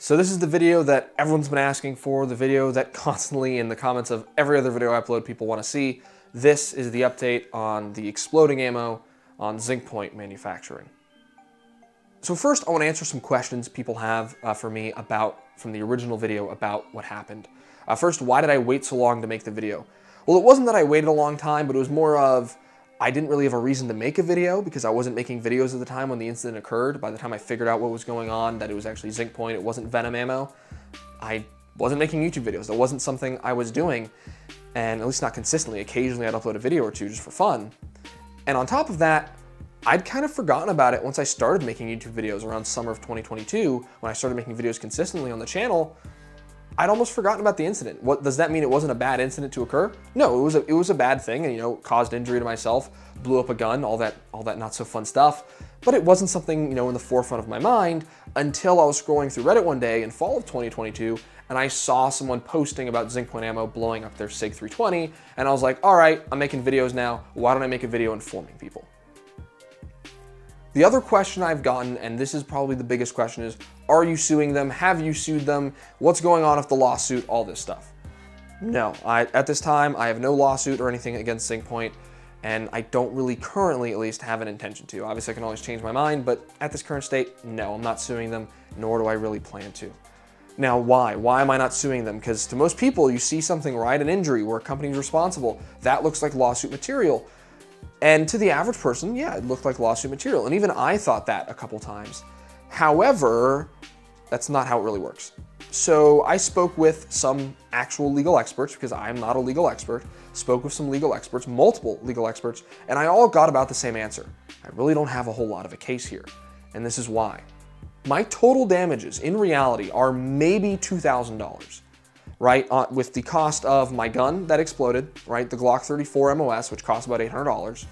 So this is the video that everyone's been asking for, the video that constantly in the comments of every other video I upload people want to see. This is the update on the exploding ammo on Zinc Point Manufacturing. So first I want to answer some questions people have for me from the original video about what happened. First, why did I wait so long to make the video? Well, it wasn't that I waited a long time, but it was more of I didn't really have a reason to make a video because I wasn't making videos at the time when the incident occurred. By the time I figured out what was going on, that it was actually Zinc Point, it wasn't Venom ammo, I wasn't making YouTube videos. That wasn't something I was doing, and at least not consistently. Occasionally I'd upload a video or two just for fun. And on top of that, I'd kind of forgotten about it once I started making YouTube videos around summer of 2022, when I started making videos consistently on the channel. I'd almost forgotten about the incident. What does that mean? It wasn't a bad incident to occur? No, it was a bad thing, and caused injury to myself, blew up a gun, all that not so fun stuff. But it wasn't something in the forefront of my mind until I was scrolling through Reddit one day in fall of 2022, and I saw someone posting about Zinc Point ammo blowing up their SIG 320, and I was like, all right, I'm making videos now. Why don't I make a video informing people? The other question I've gotten, and this is probably the biggest question, is are you suing them? Have you sued them? What's going on with the lawsuit? All this stuff. No, at this time, I have no lawsuit or anything against Zinc Point, and I don't really currently, at least, have an intention to. Obviously, I can always change my mind, but at this current state, no, I'm not suing them, nor do I really plan to. Now, why? Why am I not suing them? Because to most people, you see something, right, an injury where a company's responsible. That looks like lawsuit material. And to the average person, yeah, it looked like lawsuit material. And even I thought that a couple times. However, that's not how it really works. So I spoke with some actual legal experts, because I'm not a legal expert, spoke with some legal experts, multiple legal experts, and I all got about the same answer. I really don't have a whole lot of a case here. And this is why. My total damages in reality are maybe $2,000. Right, with the cost of my gun that exploded, right, the Glock 34 MOS, which cost about $800,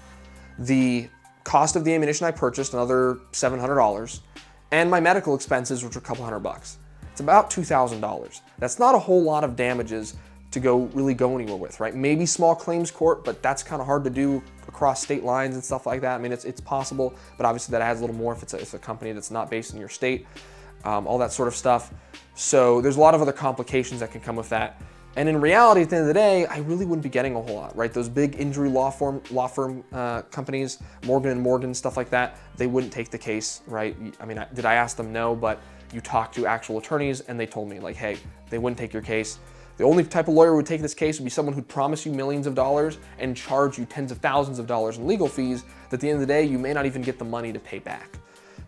the cost of the ammunition I purchased, another $700, and my medical expenses, which were a couple $100. It's about $2,000. That's not a whole lot of damages to really go anywhere with, right? Maybe small claims court, but that's kind of hard to do across state lines and stuff like that. I mean, it's possible, but obviously that adds a little more if it's a company that's not based in your state. All that sort of stuff. So there's a lot of other complications that can come with that. And in reality, at the end of the day, I really wouldn't be getting a whole lot, right? Those big injury law firm companies, Morgan & Morgan, stuff like that, they wouldn't take the case, right? I mean, did I ask them? No, but you talk to actual attorneys and they told me, like, hey, they wouldn't take your case. The only type of lawyer who would take this case would be someone who'd promise you millions of dollars and charge you tens of thousands of dollars in legal fees that at the end of the day, you may not even get the money to pay back.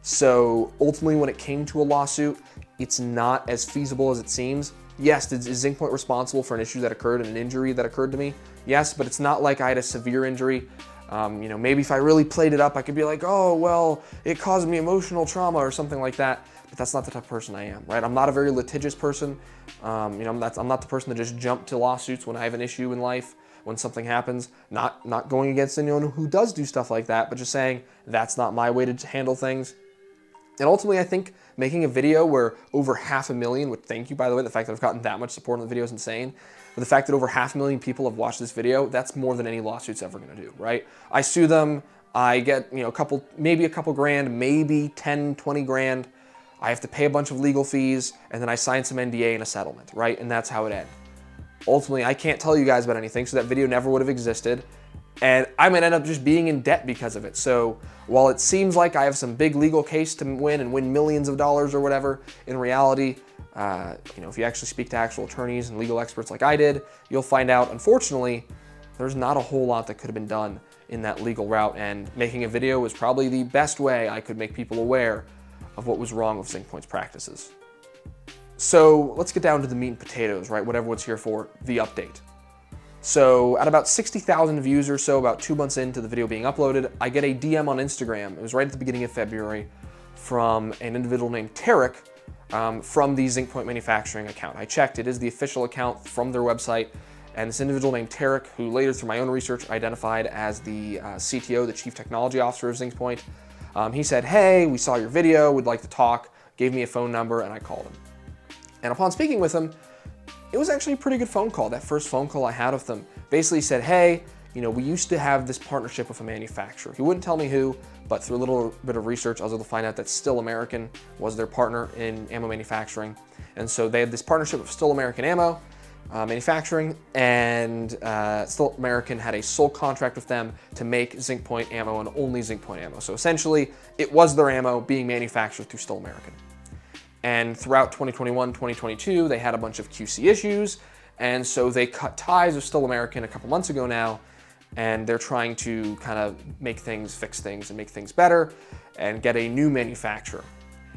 So ultimately, when it came to a lawsuit, it's not as feasible as it seems. Yes, is Zinc Point responsible for an issue that occurred and an injury that occurred to me? Yes, but it's not like I had a severe injury. Maybe if I really played it up, I could be like, oh, well, it caused me emotional trauma or something like that. But that's not the type of person I am, right? I'm not a very litigious person. I'm not the person to just jump to lawsuits when I have an issue in life, when something happens. Not going against anyone who does do stuff like that, but just saying that's not my way to handle things. And ultimately, I think making a video where over 500,000, which thank you, by the way, the fact that I've gotten that much support on the video is insane. But the fact that over 500,000 people have watched this video, that's more than any lawsuit's ever gonna do, right? I sue them, I get maybe a couple grand, maybe 10, 20 grand. I have to pay a bunch of legal fees, and then I sign some NDA and a settlement, right? And that's how it ends. Ultimately, I can't tell you guys about anything, so that video never would have existed. And I might end up just being in debt because of it. So while it seems like I have some big legal case to win and win millions of dollars or whatever, in reality, if you actually speak to actual attorneys and legal experts like I did, you'll find out, unfortunately, there's not a whole lot that could have been done in that legal route. And making a video was probably the best way I could make people aware of what was wrong with Zinc Point's practices. So let's get down to the meat and potatoes, right? What everyone's here for, the update. So at about 60,000 views or so, about 2 months into the video being uploaded, I get a DM on Instagram. It was right at the beginning of February from an individual named Tarek from the Zinc Point Manufacturing account. I checked, it is the official account from their website. And this individual named Tarek, who later through my own research identified as the CTO, the Chief Technology Officer of Zinc Point, he said, hey, we saw your video, would like to talk, gave me a phone number, and I called him. And upon speaking with him, it was actually a pretty good phone call. That first phone call I had with them basically said, hey, we used to have this partnership with a manufacturer. He wouldn't tell me who, but through a little bit of research, I was able to find out that Still American was their partner in ammo manufacturing. And so they had this partnership with Still American Ammo Manufacturing, and Still American had a sole contract with them to make Zinc Point ammo and only Zinc Point ammo. So essentially, it was their ammo being manufactured through Still American. And throughout 2021, 2022, they had a bunch of QC issues, and so they cut ties with Still American a couple months ago now, and they're trying to kind of fix things and make things better and get a new manufacturer.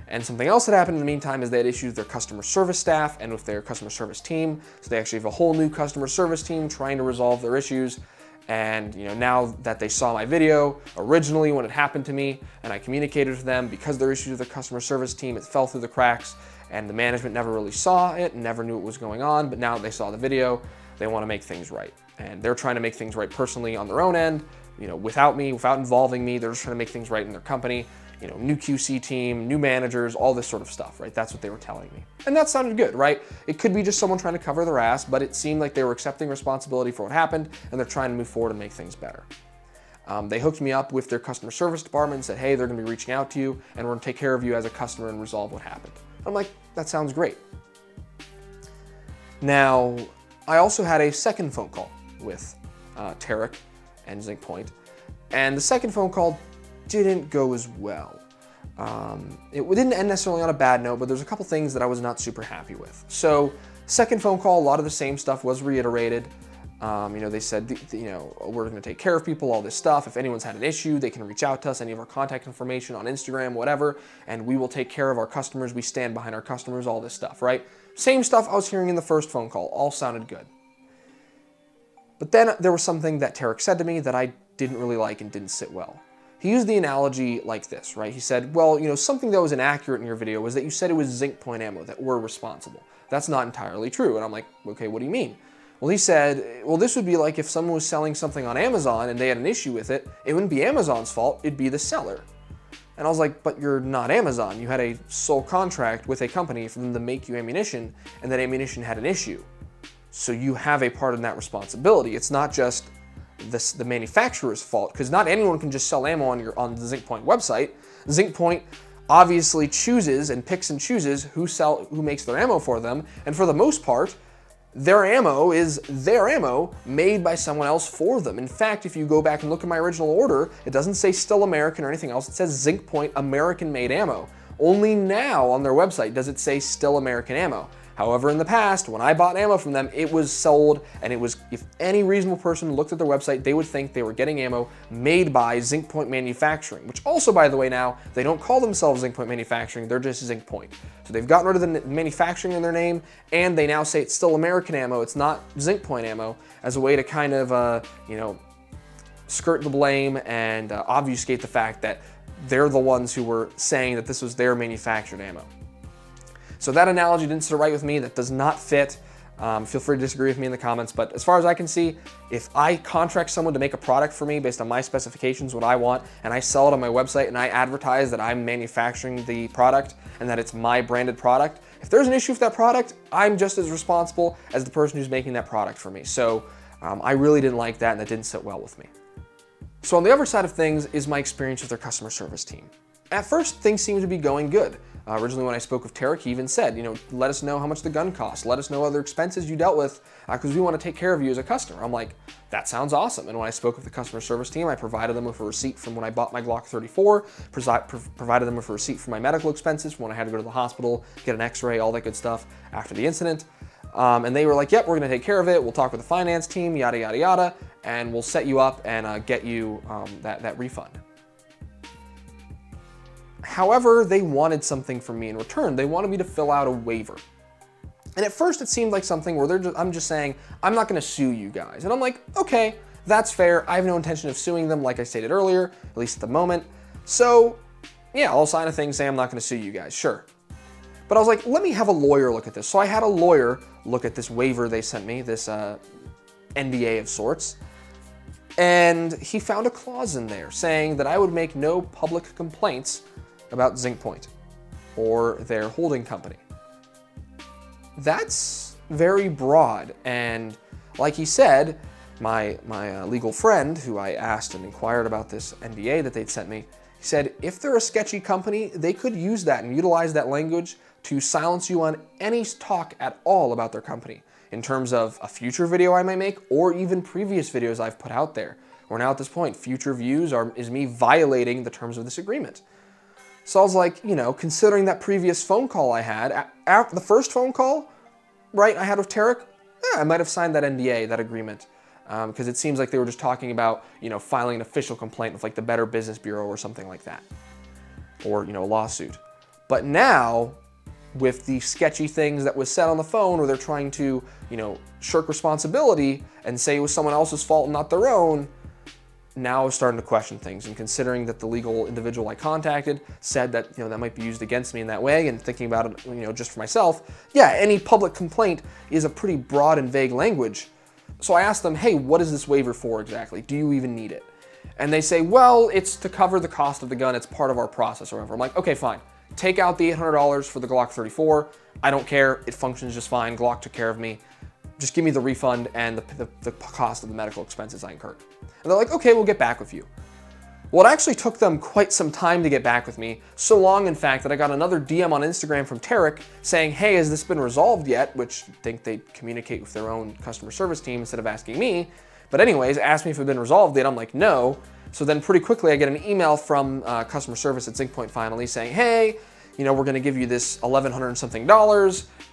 And something else that happened in the meantime is they had issues with their customer service staff and with their customer service team. So they actually have a whole new customer service team trying to resolve their issues. And now that they saw my video originally when it happened to me, and I communicated with them, because there are issues with the customer service team, it fell through the cracks, and the management never really saw it and never knew what was going on. But now that they saw the video, they want to make things right. And they're trying to make things right personally on their own end, without me, without involving me. They're just trying to make things right in their company. New QC team, new managers, all this sort of stuff, right? That's what they were telling me. And that sounded good, right? It could be just someone trying to cover their ass, but it seemed like they were accepting responsibility for what happened, and they're trying to move forward and make things better. They hooked me up with their customer service department and said, hey, they're gonna be reaching out to you, and we're gonna take care of you as a customer and resolve what happened. I'm like, that sounds great. Now, I also had a second phone call with Tarek and Zinc Point, and the second phone call didn't go as well. It didn't end necessarily on a bad note, but there's a couple things that I was not super happy with. So, second phone call, a lot of the same stuff was reiterated. They said, we're gonna take care of people, all this stuff. If anyone's had an issue, they can reach out to us, any of our contact information on Instagram, whatever, and we will take care of our customers. We stand behind our customers, all this stuff, right? Same stuff I was hearing in the first phone call, all sounded good. But then there was something that Tarek said to me that I didn't really like and didn't sit well. He used the analogy like this, right? He said, well, something that was inaccurate in your video was that you said it was Zinc Point ammo that were responsible. That's not entirely true. And I'm like, okay, what do you mean? Well, he said, well, this would be like if someone was selling something on Amazon and they had an issue with it, it wouldn't be Amazon's fault, it'd be the seller. And I was like, but you're not Amazon. You had a sole contract with a company for them to make you ammunition, and that ammunition had an issue. So you have a part in that responsibility. It's not just the manufacturer's fault, because not anyone can just sell ammo on the Zinc Point website. Zinc Point obviously chooses and picks and chooses who makes their ammo for them, and for the most part, their ammo is their ammo made by someone else for them. In fact, if you go back and look at my original order, it doesn't say Still American or anything else. It says Zinc Point American-made ammo. Only now on their website does it say Still American ammo. However, in the past, when I bought ammo from them, it was sold, and it was, if any reasonable person looked at their website, they would think they were getting ammo made by Zinc Point Manufacturing, which also, by the way, now, they don't call themselves Zinc Point Manufacturing, they're just Zinc Point. So they've gotten rid of the manufacturing in their name, and they now say it's still American ammo, it's not Zinc Point ammo, as a way to kind of, skirt the blame and obfuscate the fact that they're the ones who were saying that this was their manufactured ammo. So that analogy didn't sit right with me. That does not fit. Feel free to disagree with me in the comments, but as far as I can see, if I contract someone to make a product for me based on my specifications, what I want, and I sell it on my website and I advertise that I'm manufacturing the product and that it's my branded product, if there's an issue with that product, I'm just as responsible as the person who's making that product for me. So I really didn't like that, and that didn't sit well with me. So on the other side of things is my experience with their customer service team. At first, things seemed to be going good. Originally, when I spoke with Tarek, he even said, let us know how much the gun costs. Let us know other expenses you dealt with, because we want to take care of you as a customer. I'm like, that sounds awesome. And when I spoke with the customer service team, I provided them with a receipt from when I bought my Glock 34, provided them with a receipt for my medical expenses from when I had to go to the hospital, get an x-ray, all that good stuff after the incident. And they were like, yep, we're going to take care of it. We'll talk with the finance team, yada, yada, yada, and we'll set you up and get you that refund. However, they wanted something from me in return. They wanted me to fill out a waiver. And at first it seemed like something where I'm just saying, I'm not gonna sue you guys. And I'm like, okay, that's fair. I have no intention of suing them, like I stated earlier, at least at the moment. So yeah, I'll sign a thing saying I'm not gonna sue you guys, sure. But I was like, let me have a lawyer look at this. So I had a lawyer look at this waiver they sent me, this NDA of sorts. And he found a clause in there saying that I would make no public complaints about Zinc Point or their holding company. That's very broad, and like he said, My legal friend, who I asked and inquired about this NDA that they'd sent me, he said if they're a sketchy company, they could use that and utilize that language to silence you on any talk at all about their company, in terms of a future video I might make or even previous videos I've put out there. Where now at this point, future views is me violating the terms of this agreement. So I was like, you know, considering that previous phone call I had, after the first phone call, right, I had with Tarek, I might have signed that NDA, that agreement. Because it seems like they were just talking about, you know, filing an official complaint with like the Better Business Bureau or something like that. Or, you know, a lawsuit. But now, with the sketchy things that was said on the phone, where they're trying to, you know, shirk responsibility and say it was someone else's fault and not their own, now I was starting to question things. And considering that the legal individual I contacted said that, you know, that might be used against me in that way, and thinking about it, you know, just for myself, yeah, any public complaint is a pretty broad and vague language. So I asked them, hey, what is this waiver for exactly? Do you even need it? And they say, well, it's to cover the cost of the gun. It's part of our process or whatever. I'm like, okay, fine. Take out the $800 for the Glock 34. I don't care. It functions just fine. Glock took care of me. Just give me the refund and the cost of the medical expenses I incurred. And they're like, okay, we'll get back with you. Well, it actually took them quite some time to get back with me. So long, in fact, that I got another DM on Instagram from Tarek saying, hey, has this been resolved yet? Which I think they communicate with their own customer service team instead of asking me. But anyways, asked me if it had been resolved yet. I'm like, no. So then pretty quickly I get an email from customer service at Zinc Point finally saying, hey, you know, we're going to give you this $1,100 and something,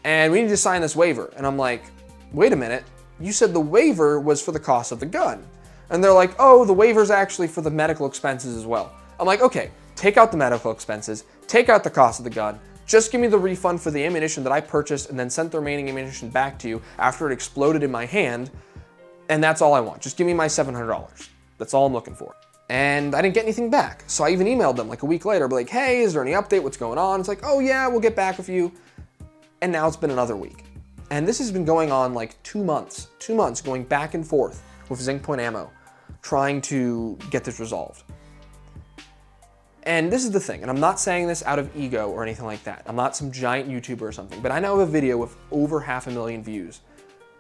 and we need to sign this waiver. And I'm like, wait a minute, you said the waiver was for the cost of the gun. And they're like, oh, the waiver's actually for the medical expenses as well. I'm like, okay, take out the medical expenses, take out the cost of the gun, just give me the refund for the ammunition that I purchased and then sent the remaining ammunition back to you after it exploded in my hand, and that's all I want. Just give me my $700. That's all I'm looking for. And I didn't get anything back. So I even emailed them like a week later, like, hey, is there any update? What's going on? It's like, oh yeah, we'll get back with you. And now it's been another week. And this has been going on like 2 months, going back and forth with Zinc Point Ammo, trying to get this resolved. And this is the thing, and I'm not saying this out of ego or anything like that. I'm not some giant YouTuber or something, but I now have a video with over 500,000 views.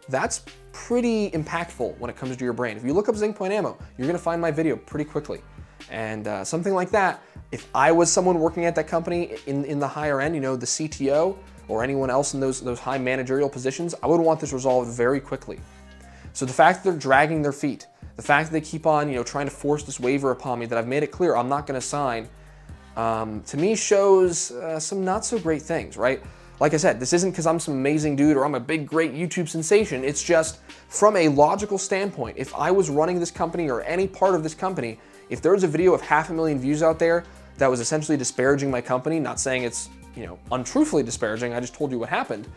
That's pretty impactful when it comes to your brand. If you look up Zinc Point Ammo, you're gonna find my video pretty quickly. And something like that, if I was someone working at that company in the higher end, you know, the CTO or anyone else in those high managerial positions, I would want this resolved very quickly. So the fact that they're dragging their feet, the fact that they keep on, you know, trying to force this waiver upon me that I've made it clear I'm not gonna sign, to me shows some not so great things, right? Like I said, this isn't because I'm some amazing dude or I'm a big, great YouTube sensation. It's just from a logical standpoint, if I was running this company or any part of this company, if there was a video of 500,000 views out there that was essentially disparaging my company, not saying it's, you know, untruthfully disparaging, I just told you what happened,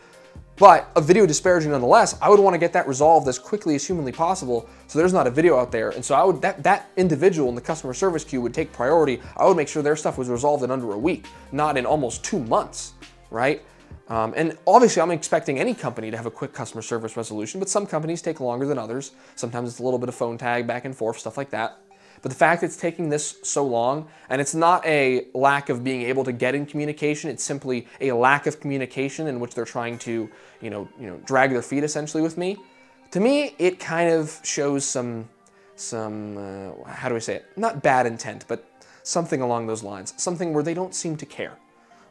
but a video disparaging nonetheless, I would want to get that resolved as quickly as humanly possible so there's not a video out there. And so I would, that individual in the customer service queue would take priority. I would make sure their stuff was resolved in under a week, not in almost 2 months, right? And obviously I'm expecting any company to have a quick customer service resolution, but some companies take longer than others. Sometimes it's a little bit of phone tag back and forth, stuff like that. But the fact that it's taking this so long, and it's not a lack of being able to get in communication, it's simply a lack of communication in which they're trying to, you know, drag their feet essentially with me. To me, it kind of shows some how do I say it? Not bad intent, but something along those lines. Something where they don't seem to care,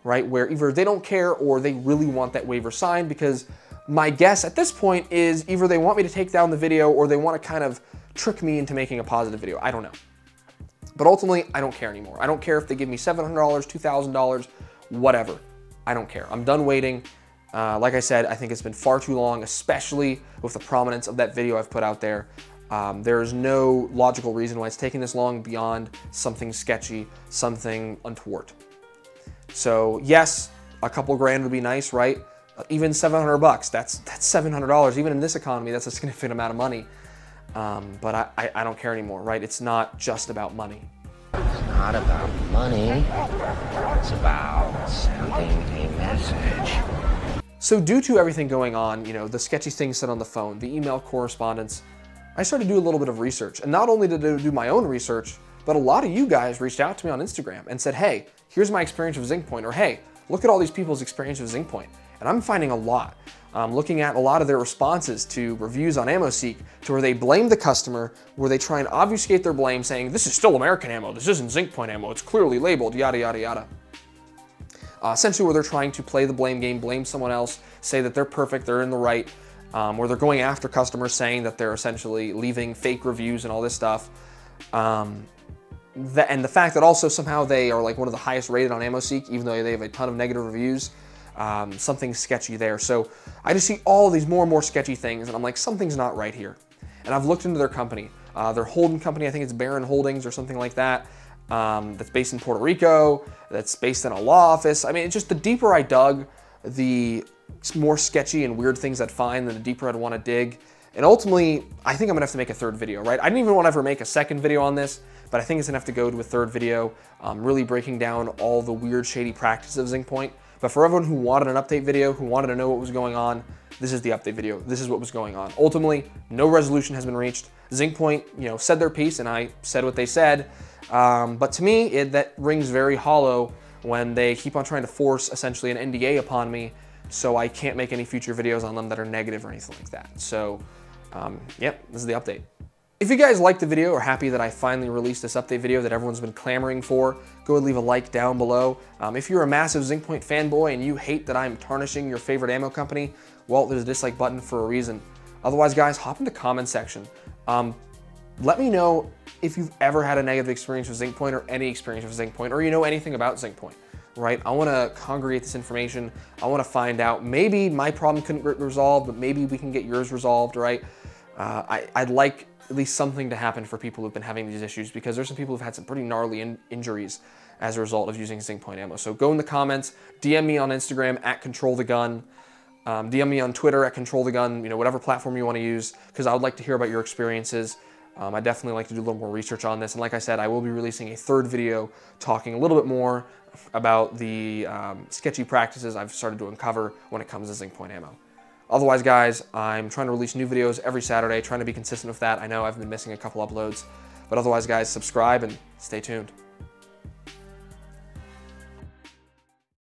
right? Where either they don't care or they really want that waiver signed, because my guess at this point is either they want me to take down the video or they want to kind of trick me into making a positive video. I don't know. But ultimately, I don't care anymore. I don't care if they give me $700, $2,000, whatever. I don't care. I'm done waiting. Like I said, I think it's been far too long, especially with the prominence of that video I've put out there. There's no logical reason why it's taking this long beyond something sketchy, something untoward. So yes, a couple grand would be nice, right? Even 700 bucks, that's $700. Even in this economy, that's a significant amount of money. But I don't care anymore, right? It's not just about money. It's not about money. It's about sending a message. So due to everything going on, you know, the sketchy things said on the phone, the email correspondence, I started to do a little bit of research. And not only did I do my own research, but a lot of you guys reached out to me on Instagram and said, hey, here's my experience with Zinc Point, or hey, look at all these people's experience with Zinc Point. And I'm finding a lot. looking at a lot of their responses to reviews on AmmoSeek, to where they blame the customer, where they try and obfuscate their blame, saying, this is still American ammo, this isn't Zinc Point ammo, it's clearly labeled, yada, yada, yada. Essentially where they're trying to play the blame game, blame someone else, say that they're perfect, they're in the right, where they're going after customers, saying that they're essentially leaving fake reviews and all this stuff. And the fact that also somehow they are like one of the highest rated on AmmoSeek, even though they have a ton of negative reviews, something's sketchy there. So I just see all these more and more sketchy things, and I'm like, something's not right here. And I've looked into their company, their holding company, I think it's Baron Holdings or something like that, that's based in Puerto Rico, that's based in a law office. I mean, it's just the deeper I dug, the more sketchy and weird things I'd find, the deeper I'd want to dig. And ultimately, I think I'm gonna have to make a third video, right? I didn't even want to ever make a second video on this, but I think it's gonna have to go to a third video, really breaking down all the weird, shady practices of Zinc Point. But for everyone who wanted an update video, who wanted to know what was going on, this is the update video. This is what was going on. Ultimately, no resolution has been reached. Zinc Point, said their piece, and I said what they said. But to me, that rings very hollow when they keep on trying to force essentially an NDA upon me, so I can't make any future videos on them that are negative or anything like that. So, yep, this is the update. If you guys liked the video or happy that I finally released this update video that everyone's been clamoring for, go and leave a like down below. If you're a massive Zinc Point fanboy and you hate that I'm tarnishing your favorite ammo company, well, there's a dislike button for a reason. Otherwise, guys, hop in the comment section. Let me know if you've ever had a negative experience with Zinc Point or any experience with Zinc Point, or you know anything about Zinc Point, right? I want to congregate this information. I want to find out, maybe my problem couldn't get resolved, but maybe we can get yours resolved, right? I'd like at least something to happen for people who've been having these issues, because there's some people who've had some pretty gnarly injuries as a result of using Zinc Point ammo. So go in the comments, DM me on Instagram at ControlTheGun, DM me on Twitter at ControlTheGun, whatever platform you want to use, because I would like to hear about your experiences. I definitely like to do a little more research on this, and like I said, I will be releasing a third video talking a little bit more about the sketchy practices I've started to uncover when it comes to Zinc Point ammo. Otherwise, guys, I'm trying to release new videos every Saturday, trying to be consistent with that. I know I've been missing a couple uploads, but otherwise, guys, subscribe and stay tuned.